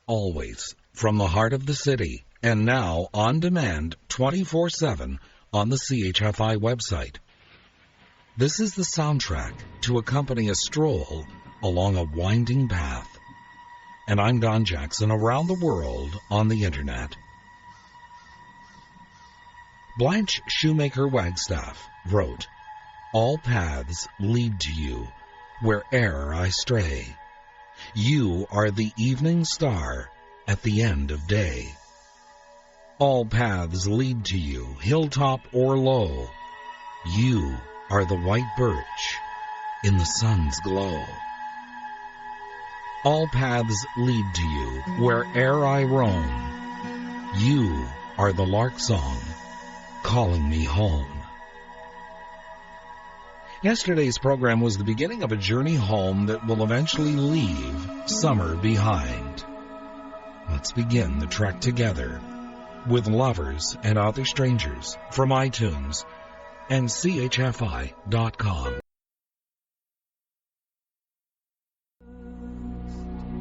always, from the heart of the city, and now on demand 24/7 on the CHFI website. This is the soundtrack to accompany a stroll along a winding path. And I'm Don Jackson, around the world on the internet. Blanche Shoemaker Wagstaff wrote, "All paths lead to you, where'er I stray. You are the evening star at the end of day. All paths lead to you, hilltop or low. You are the white birch in the sun's glow. All paths lead to you, where'er I roam. You are the lark song calling me home." Yesterday's program was the beginning of a journey home that will eventually leave summer behind. Let's begin the trek together with Lovers and Other Strangers from iTunes and CHFI.com.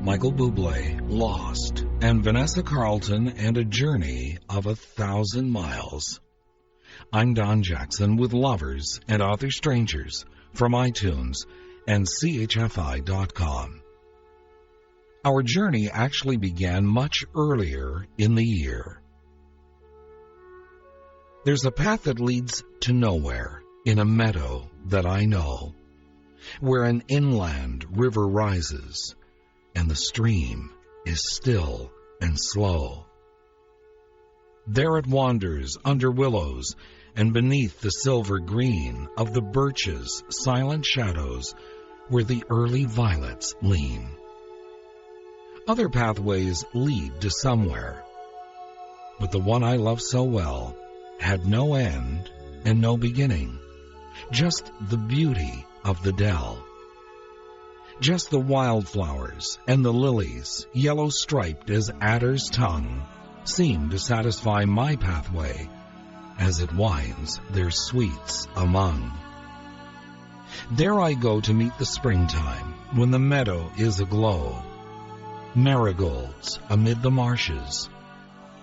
Michael Buble, Lost, and Vanessa Carlton and a Journey of 1,000 Miles. I'm Don Jackson with Lovers and Other Strangers from iTunes and CHFI.com. Our journey actually began much earlier in the year. There's a path that leads to nowhere in a meadow that I know, where an inland river rises and the stream is still and slow. There it wanders under willows and beneath the silver green of the birches' silent shadows where the early violets lean. Other pathways lead to somewhere, but the one I love so well had no end and no beginning, just the beauty of the dell. Just the wildflowers and the lilies, yellow-striped as adder's tongue, seem to satisfy my pathway as it winds their sweets among. There I go to meet the springtime when the meadow is aglow, marigolds amid the marshes,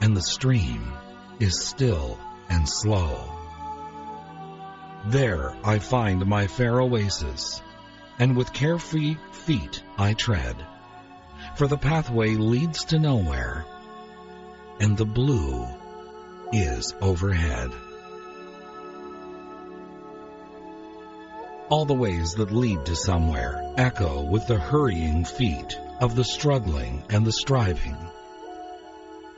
and the stream is still and slow. There I find my fair oasis, and with carefree feet I tread, for the pathway leads to nowhere, and the blue is overhead. All the ways that lead to somewhere echo with the hurrying feet of the struggling and the striving.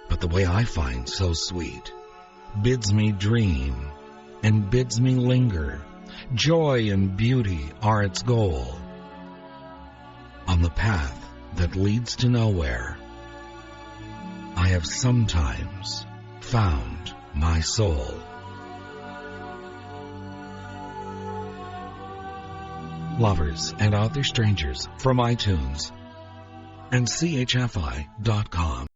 But the way I find so sweet bids me dream and bids me linger. Joy and beauty are its goal. On the path that leads to nowhere, I have sometimes found my soul. Lovers and Other Strangers from iTunes and CHFI.com.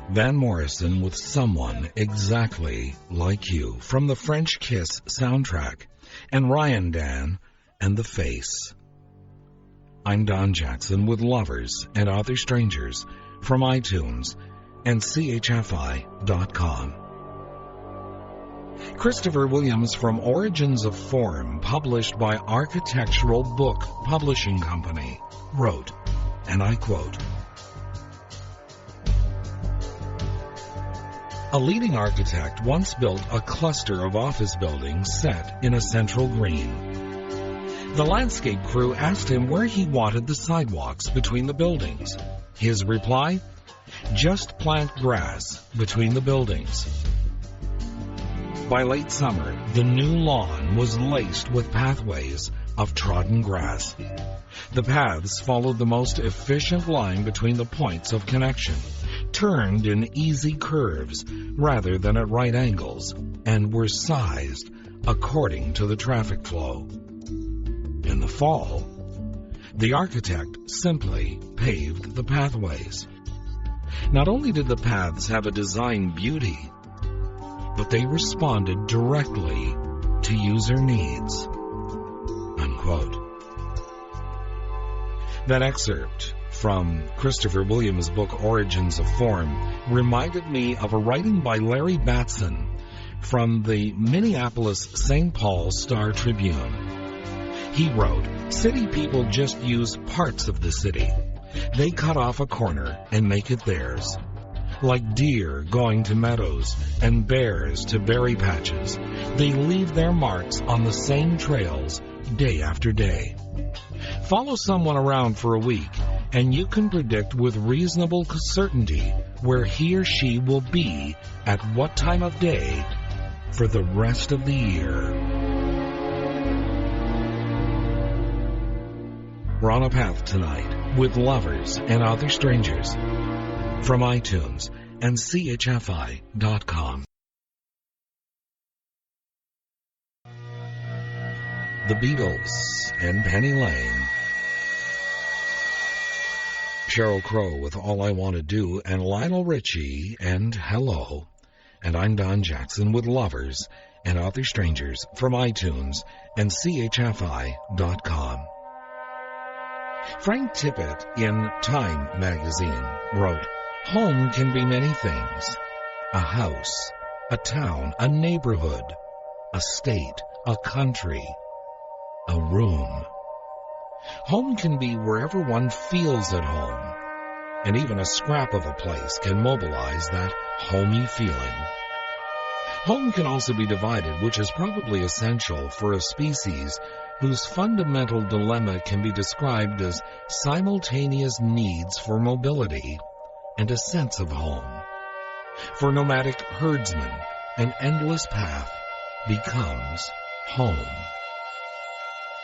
Van Morrison with Someone Exactly Like You from the French Kiss soundtrack, and RyanDan and The Face. I'm Don Jackson with Lovers and Other Strangers from iTunes and CHFI.com. Christopher Williams from Origins of Form, published by Architectural Book Publishing Company, wrote, and I quote, "A leading architect once built a cluster of office buildings set in a central green. The landscape crew asked him where he wanted the sidewalks between the buildings. His reply, just plant grass between the buildings. By late summer, the new lawn was laced with pathways of trodden grass. The paths followed the most efficient line between the points of connection, turned in easy curves rather than at right angles, and were sized according to the traffic flow. In the fall, the architect simply paved the pathways. Not only did the paths have a design beauty, but they responded directly to user needs." Unquote. That excerpt from Christopher Williams' book Origins of Form reminded me of a writing by Larry Batson from the Minneapolis St. Paul Star-Tribune. He wrote, "City people just use parts of the city. They cut off a corner and make it theirs. Like deer going to meadows and bears to berry patches, they leave their marks on the same trails day after day. Follow someone around for a week, and you can predict with reasonable certainty where he or she will be at what time of day for the rest of the year." We're on a path tonight with Lovers and Other Strangers from iTunes and CHFI.com. The Beatles and Penny Lane. Sheryl Crow with All I Want to Do, and Lionel Richie and Hello. And I'm Don Jackson with Lovers and Other Strangers from iTunes and CHFI.com. Frank Tippett in Time magazine wrote, "Home can be many things. A house, a town, a neighborhood, a state, a country, a room. Home can be wherever one feels at home, and even a scrap of a place can mobilize that homey feeling. Home can also be divided, which is probably essential for a species whose fundamental dilemma can be described as simultaneous needs for mobility and a sense of home. For nomadic herdsmen, an endless path becomes home.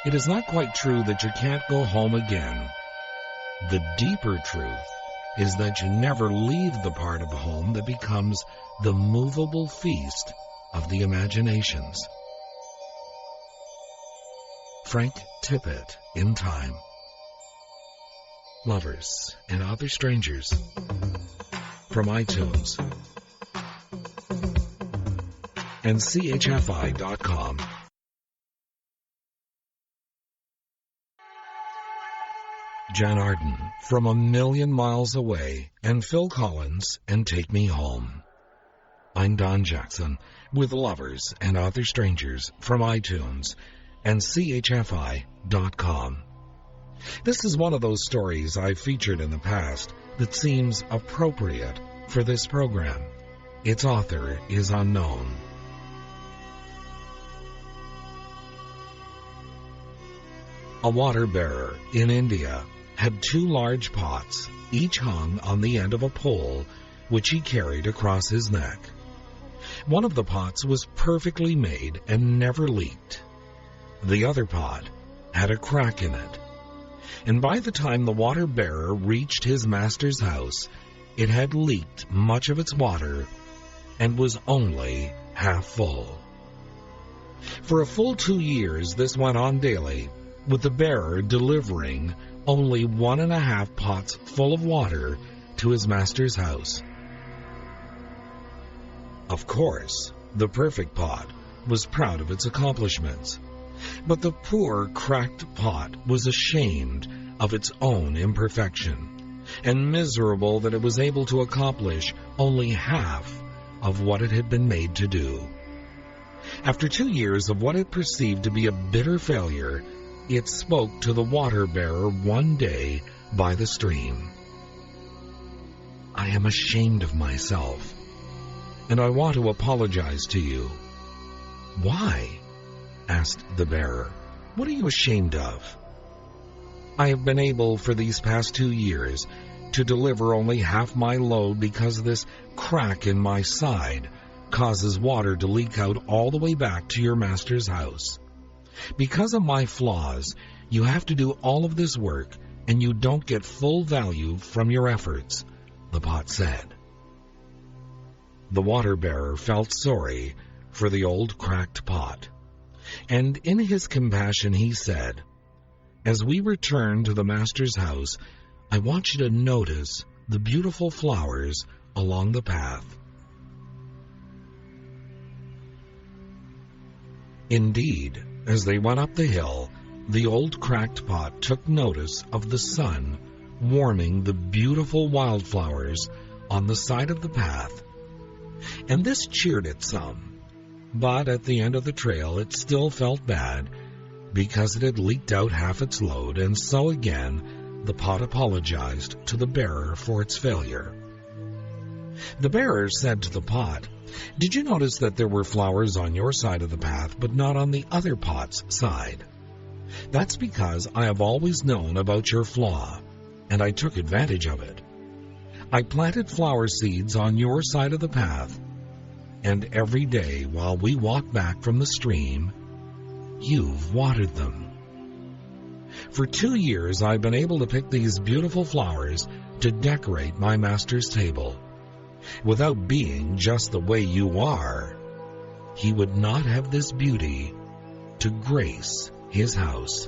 It is not quite true that you can't go home again. The deeper truth is that you never leave the part of home that becomes the movable feast of the imaginations." Frank Tippett in Time. Lovers and Other Strangers from iTunes and CHFI.com. Jann Arden from A Million Miles Away and Phil Collins and Take Me Home. I'm Don Jackson with Lovers and Other Strangers from iTunes and CHFI.com. This is one of those stories I've featured in the past that seems appropriate for this program. Its author is unknown. A water bearer in India had two large pots, each hung on the end of a pole, which he carried across his neck. One of the pots was perfectly made and never leaked. The other pot had a crack in it, and by the time the water bearer reached his master's house, it had leaked much of its water and was only half full. For a full 2 years this went on daily, with the bearer delivering only 1.5 pots full of water to his master's house. Of course, the perfect pot was proud of its accomplishments, but the poor cracked pot was ashamed of its own imperfection, and miserable that it was able to accomplish only half of what it had been made to do. After 2 years of what it perceived to be a bitter failure, it spoke to the water bearer one day by the stream. "I am ashamed of myself, and I want to apologize to you." "Why?" asked the bearer. "What are you ashamed of?" "I have been able for these past 2 years to deliver only half my load because this crack in my side causes water to leak out all the way back to your master's house. Because of my flaws, you have to do all of this work, and you don't get full value from your efforts," the pot said. The water bearer felt sorry for the old cracked pot, and in his compassion he said, "As we return to the master's house, I want you to notice the beautiful flowers along the path." Indeed, as they went up the hill, the old cracked pot took notice of the sun warming the beautiful wildflowers on the side of the path, and this cheered it some. But at the end of the trail it still felt bad because it had leaked out half its load, and so again the pot apologized to the bearer for its failure. The bearer said to the pot, "Did you notice that there were flowers on your side of the path but not on the other pot's side? That's because I have always known about your flaw, and I took advantage of it. I planted flower seeds on your side of the path, and every day while we walk back from the stream, you've watered them. For 2 years I've been able to pick these beautiful flowers to decorate my master's table. Without being just the way you are, he would not have this beauty to grace his house."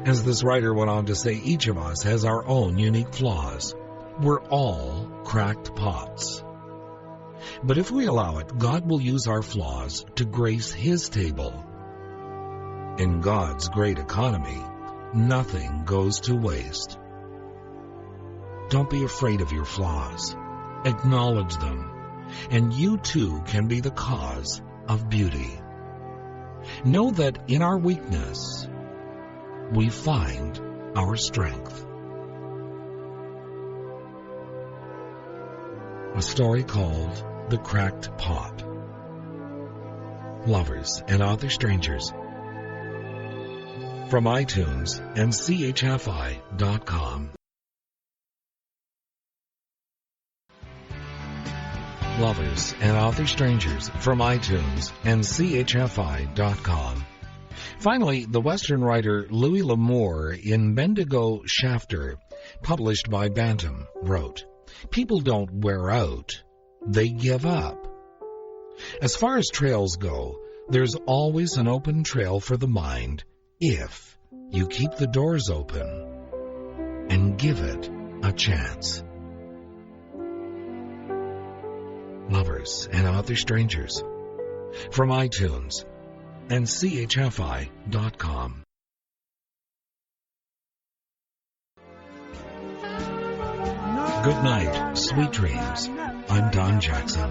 As this writer went on to say, each of us has our own unique flaws. We're all cracked pots. But if we allow it, God will use our flaws to grace his table. In God's great economy, nothing goes to waste. Don't be afraid of your flaws. Acknowledge them, and you too can be the cause of beauty. Know that in our weakness, we find our strength. A story called The Cracked Pot. Lovers and Other Strangers. From iTunes and CHFI.com. Lovers and Other Strangers from iTunes and CHFI.com. Finally, the Western writer Louis L'Amour in Bendigo Shafter, published by Bantam, wrote, "People don't wear out, they give up. As far as trails go, there's always an open trail for the mind if you keep the doors open and give it a chance." Lovers and Other Strangers from iTunes and CHFI.com. Good night, sweet dreams. I'm Don Jackson.